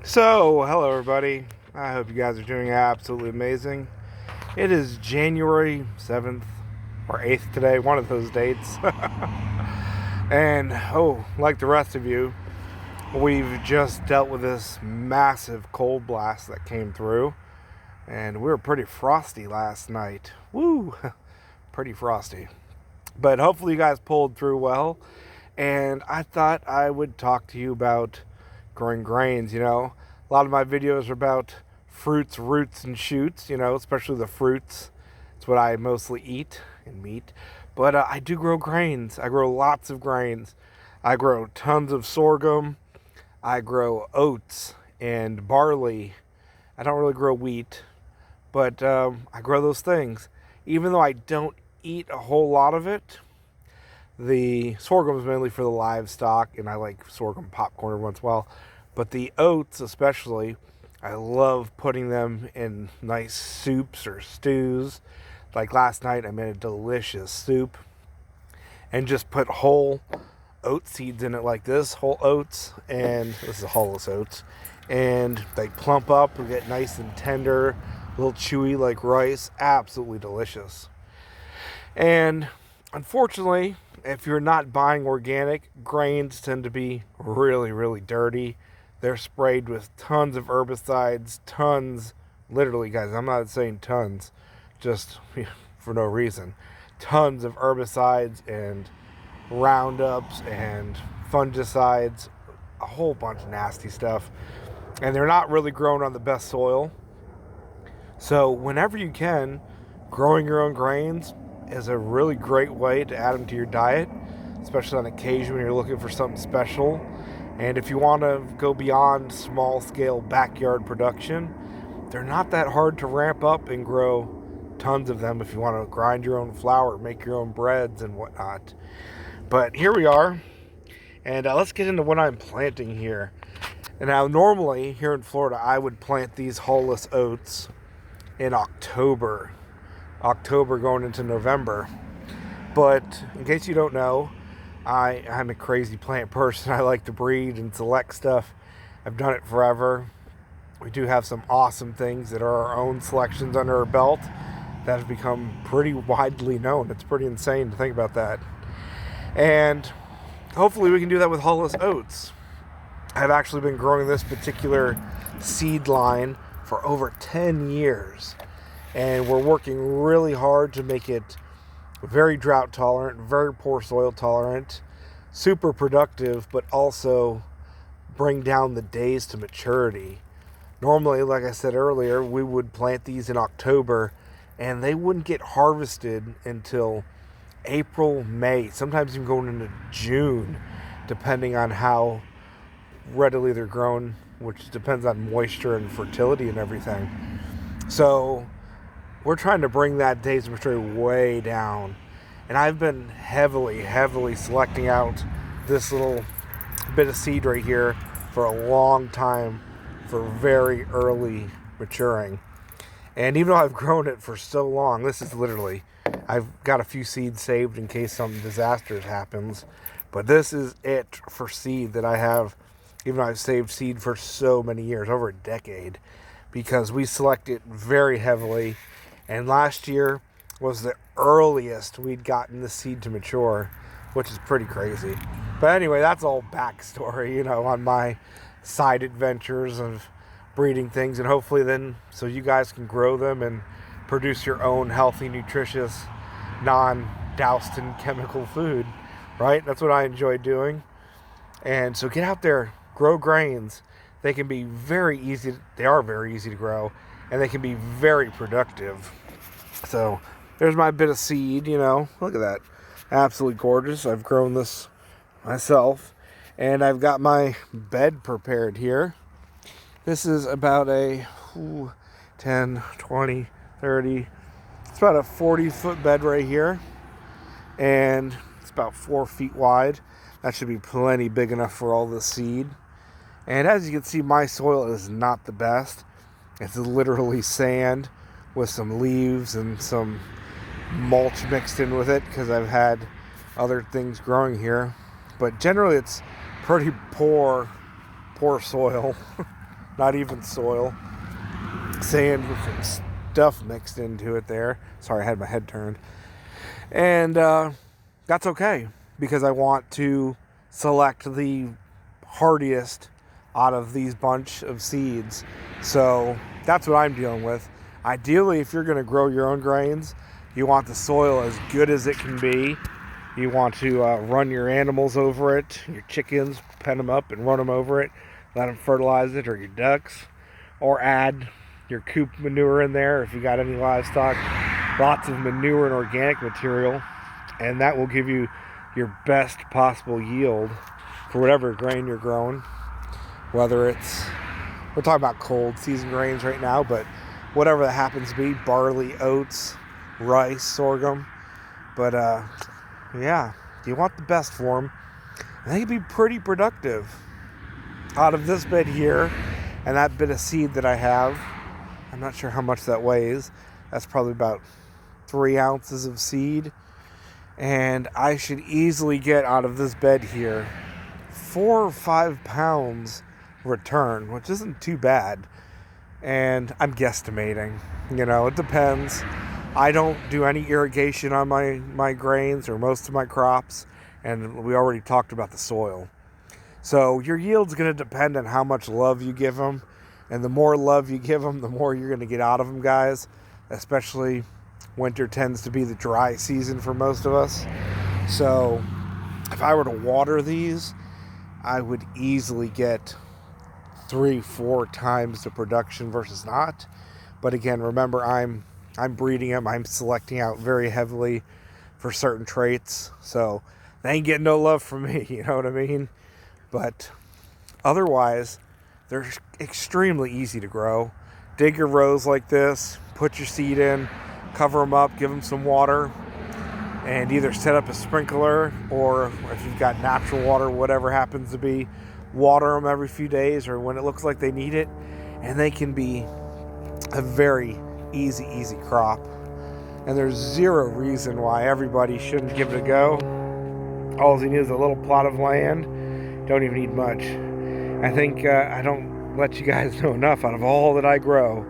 So, hello everybody. I hope you guys are doing absolutely amazing. It is January 7th or 8th today, one of those dates. And, like the rest of you, we've just dealt with this massive cold blast that came through. And we were pretty frosty last night. Woo! Pretty frosty. But hopefully you guys pulled through well. And I thought I would talk to you about growing grains. A lot of my videos are about fruits, roots, and shoots, especially the fruits. It's what I mostly eat and meat. But I do grow grains. I grow lots of grains. I grow tons of sorghum. I grow oats and barley. I don't really grow wheat, but I grow those things. Even though I don't eat a whole lot of it, the sorghum is mainly for the livestock, and I like sorghum popcorn every once in a while. But the oats, especially, I love putting them in nice soups or stews. Like last night, I made a delicious soup and just put whole oat seeds in it like this, whole oats, and this is Hulless Oats. And they plump up and get nice and tender, a little chewy like rice. Absolutely delicious. And unfortunately, if you're not buying organic, grains tend to be really, really dirty. They're sprayed with tons of herbicides, tons, literally, guys, I'm not saying tons, just for no reason. Tons of herbicides and roundups and fungicides, a whole bunch of nasty stuff. And they're not really grown on the best soil. So whenever you can, growing your own grains is a really great way to add them to your diet, especially on occasion when you're looking for something special. And if you want to go beyond small-scale backyard production, they're not that hard to ramp up and grow tons of them if you want to grind your own flour, make your own breads and whatnot. But here we are, and let's get into what I'm planting here. And now, normally, here in Florida, I would plant these Hulless Oats in October going into November. But in case you don't know, I'm a crazy plant person. I like to breed and select stuff. I've done it forever. We do have some awesome things that are our own selections under our belt that have become pretty widely known. It's pretty insane to think about that. And hopefully we can do that with Hulless Oats. I've actually been growing this particular seed line for over 10 years. And we're working really hard to make it very drought tolerant, very poor soil tolerant, super productive, but also bring down the days to maturity. Normally, like I said earlier, we would plant these in October and they wouldn't get harvested until April, May, sometimes even going into June, depending on how readily they're grown, which depends on moisture and fertility and everything. So we're trying to bring that days of maturity way down. And I've been heavily selecting out this little bit of seed right here for a long time for very early maturing. And even though I've grown it for so long, this is literally, I've got a few seeds saved in case some disaster happens. But this is it for seed that I have, even though I've saved seed for so many years, over a decade, because we select it very heavily. And last year was the earliest we'd gotten the seed to mature, which is pretty crazy. But anyway, that's all backstory, on my side adventures of breeding things. And hopefully then, so you guys can grow them and produce your own healthy, nutritious, non-doused in chemical food, right? That's what I enjoy doing. And so get out there, grow grains. They can be very easy to grow, and they can be very productive. So there's my bit of seed, look at that. Absolutely gorgeous. I've grown this myself, and I've got my bed prepared here. This is about a 10, 20, 30, it's about a 40-foot bed right here, and it's about 4 feet wide. That should be plenty big enough for all the seed. And as you can see, my soil is not the best. It's literally sand with some leaves and some mulch mixed in with it because I've had other things growing here. But generally it's pretty poor soil. not even soil. Sand with some stuff mixed into it there. Sorry, I had my head turned. And that's okay, because I want to select the hardiest out of these bunch of seeds. So that's what I'm dealing with. Ideally, if you're going to grow your own grains, you want the soil as good as it can be. You want to run your animals over it, your chickens, pen them up and run them over it, let them fertilize it, or your ducks, or add your coop manure in there if you got any livestock. Lots of manure and organic material, and that will give you your best possible yield for whatever grain you're growing. Whether it's, we're talking about cold season grains right now, but whatever that happens to be, barley, oats, rice, sorghum. But yeah, you want the best for them. And they can be pretty productive. Out of this bed here, and that bit of seed that I have, I'm not sure how much that weighs. That's probably about 3 ounces of seed. And I should easily get out of this bed here 4 or 5 pounds return, which isn't too bad. And I'm guesstimating, it depends. I don't do any irrigation on my grains or most of my crops, and we already talked about the soil. So your yield's going to depend on how much love you give them, and the more love you give them, the more you're going to get out of them, guys. Especially winter tends to be the dry season for most of us. So if I were to water these, I would easily get 3-4 times the production versus not. But again, remember, I'm breeding them. I'm selecting out very heavily for certain traits. So they ain't getting no love from me, you know what I mean? But otherwise, they're extremely easy to grow. Dig your rows like this, put your seed in, cover them up, give them some water, and either set up a sprinkler, or if you've got natural water, whatever happens to be, water them every few days or when it looks like they need it, and they can be a very easy crop. And there's zero reason why everybody shouldn't give it a go. All you need is a little plot of land. Don't even need much. I think I don't let you guys know enough. Out of all that I grow,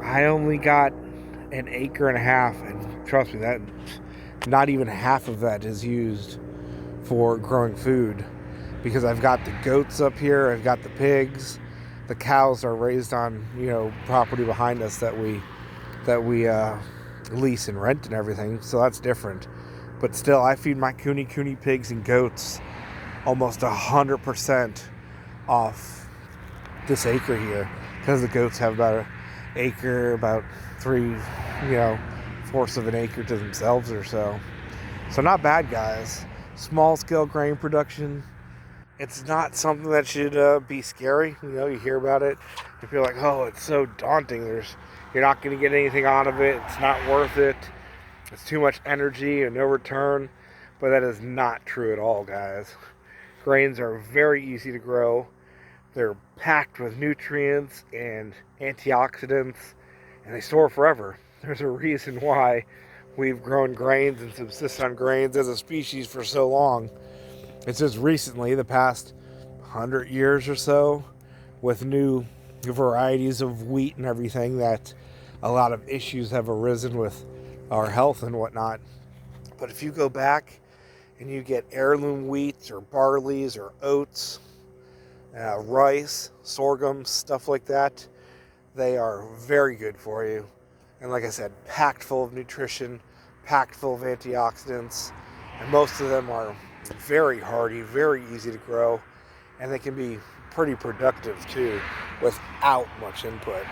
I only got 1.5 acres, and trust me, that not even half of that is used for growing food, because I've got the goats up here, I've got the pigs, the cows are raised on property behind us that we lease and rent and everything, so that's different. But still, I feed my cooney pigs and goats almost 100% off this acre here, because the goats have about 1 acre, about 3/4 of an acre to themselves or so. So not bad, guys. Small scale grain production. It's not something that should be scary. You hear about it, you feel like, oh, it's so daunting. You're not going to get anything out of it. It's not worth it. It's too much energy and no return. But that is not true at all, guys. Grains are very easy to grow. They're packed with nutrients and antioxidants, and they store forever. There's a reason why we've grown grains and subsist on grains as a species for so long. It's just recently, the past 100 years or so, with new varieties of wheat and everything, that a lot of issues have arisen with our health and whatnot. But if you go back and you get heirloom wheats or barleys or oats, rice, sorghum, stuff like that, they are very good for you. And like I said, packed full of nutrition, packed full of antioxidants, and most of them are very hardy, very easy to grow, and they can be pretty productive too without much input.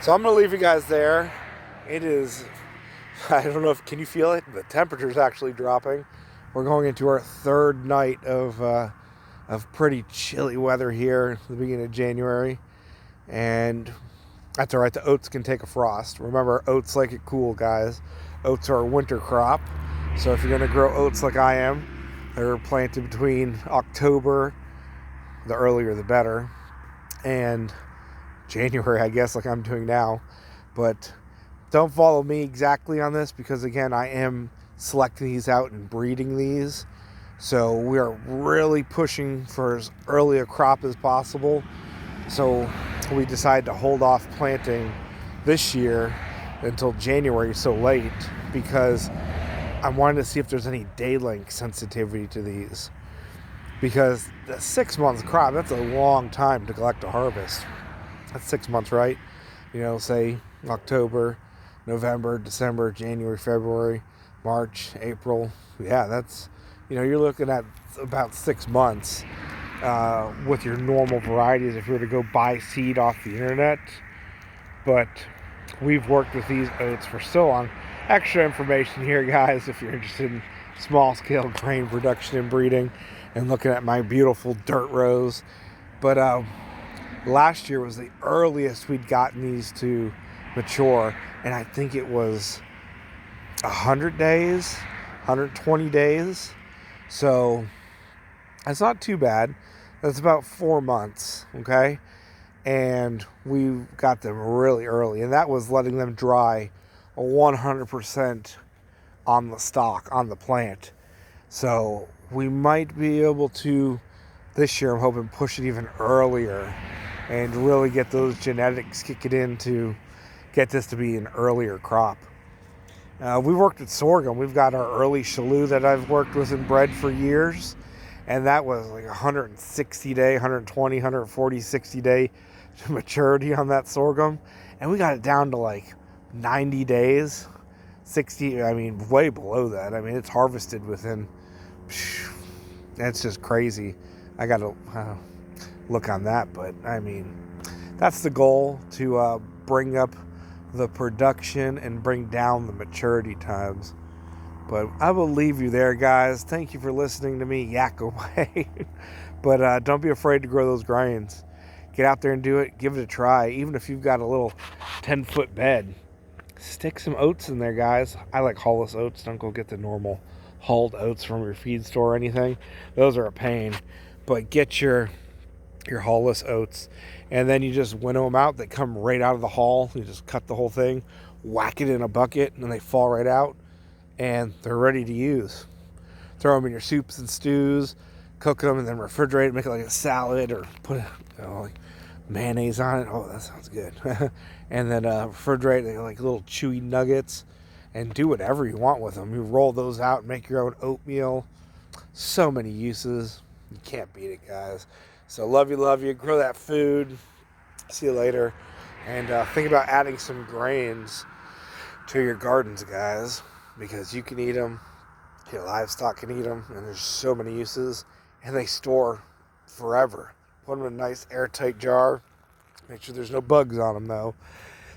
So I'm going to leave you guys there. It is, I don't know if, can you feel it? The temperature's actually dropping. We're going into our 3rd night of pretty chilly weather here at the beginning of January, and that's all right. The oats can take a frost. Remember, oats like it cool, guys. Oats are a winter crop, so if you're going to grow oats like I am, they're planted between October, the earlier the better, and January, I guess, like I'm doing now. But don't follow me exactly on this, because again, I am selecting these out and breeding these. So we are really pushing for as early a crop as possible. So we decided to hold off planting this year until January so late because I wanted to see if there's any day length sensitivity to these. Because the 6 month crop, that's a long time to collect a harvest. That's 6 months, right? Say October, November, December, January, February, March, April. Yeah, that's, you're looking at about 6 months with your normal varieties if you were to go buy seed off the internet. But we've worked with these oats for so long. Extra information here, guys, if you're interested in small scale grain production and breeding and looking at my beautiful dirt rows. But last year was the earliest we'd gotten these to mature, and I think it was 100 days, 120 days. So that's not too bad. That's about 4 months, okay? And we got them really early, and that was letting them dry 100% on the stalk, on the plant. So we might be able to, this year I'm hoping, push it even earlier and really get those genetics kicking in to get this to be an earlier crop. We worked with sorghum. We've got our early Chalou that I've worked with and bred for years, and that was like 160 day, 120, 140, 60 day maturity on that sorghum, and we got it down to like 90 days, 60, way below that. It's harvested within, that's just crazy. I got to look on that, but that's the goal, to bring up the production and bring down the maturity times. But I will leave you there, guys. Thank you for listening to me yak away. But don't be afraid to grow those grains. Get out there and do it. Give it a try. Even if you've got a little 10-foot bed, stick some oats in there, guys. I like Hulless Oats. Don't go get the normal hulled oats from your feed store or anything. Those are a pain. But get your Hulless Oats, and then you just winnow them out. They come right out of the hull. You just cut the whole thing, whack it in a bucket, and they fall right out, and they're ready to use. Throw them in your soups and stews, cook them, and then refrigerate, make it like a salad, or put like mayonnaise on it. Oh, that sounds good. And then refrigerate, they're like little chewy nuggets, and do whatever you want with them. You roll those out and make your own oatmeal. So many uses. You can't beat it, guys. So love you. Grow that food. See you later. And think about adding some grains to your gardens, guys, because you can eat them. Your livestock can eat them, and there's so many uses. And they store forever. Put them in a nice airtight jar. Make sure there's no bugs on them, though.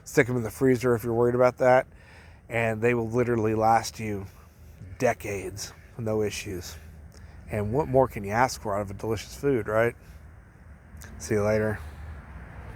Stick them in the freezer if you're worried about that. And they will literally last you decades with no issues. And what more can you ask for out of a delicious food, right? See you later.